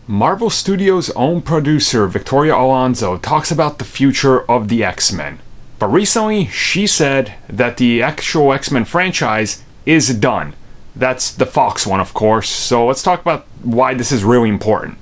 Marvel Studios' own producer, Victoria Alonso, talks about the future of the X-Men. But recently, she said that the actual X-Men franchise is done. That's the Fox one, of course, so let's talk about why this is really important.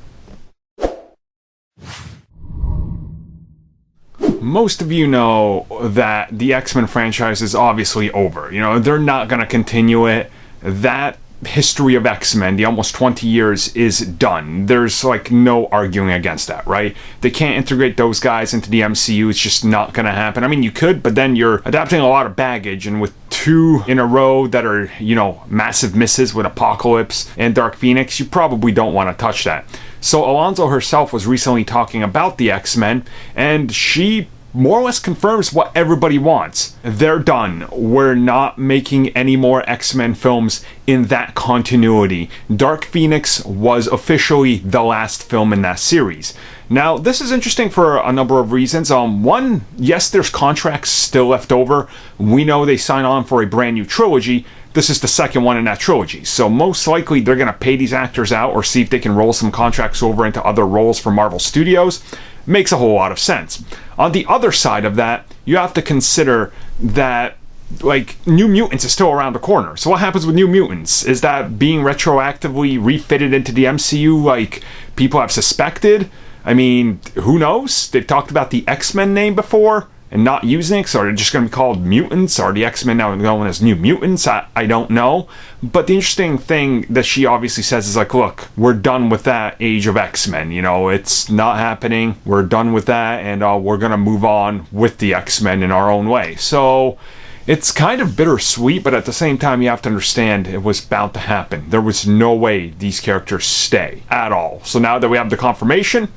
Most of you know that the X-Men franchise is obviously over. You know, they're not going to continue it. That history of X-Men, the almost 20 years, is done. There's like no arguing against that, right? They can't integrate those guys into the MCU. It's just not going to happen. I mean, you could, but then you're adapting a lot of baggage, and with two in a row that are, you know, massive misses with Apocalypse and Dark Phoenix, you probably don't want to touch that. So Alonso herself was recently talking about the X-Men, and she more or less confirms what everybody wants. They're done. We're not making any more X-Men films in that continuity. Dark Phoenix was officially the last film in that series. Now, this is interesting for a number of reasons. One, yes, there's contracts still left over. We know they sign on for a brand new trilogy. This is the second one in that trilogy. So most likely they're going to pay these actors out or see if they can roll some contracts over into other roles for Marvel Studios. Makes a whole lot of sense. On the other side of that, you have to consider that, like, New Mutants is still around the corner. So what happens with New Mutants? Is that being retroactively refitted into the MCU like people have suspected? I mean, who knows? They've talked about the X-Men name before and not using it, so are they just going to be called Mutants? Are the X-Men now known as New Mutants? I don't know. But the interesting thing that she obviously says is like, look, we're done with that age of X-Men. You know, it's not happening. We're done with that, and we're going to move on with the X-Men in our own way. So it's kind of bittersweet, but at the same time, you have to understand it was bound to happen. There was no way these characters stay at all. So now that we have the confirmation,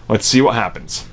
let's see what happens.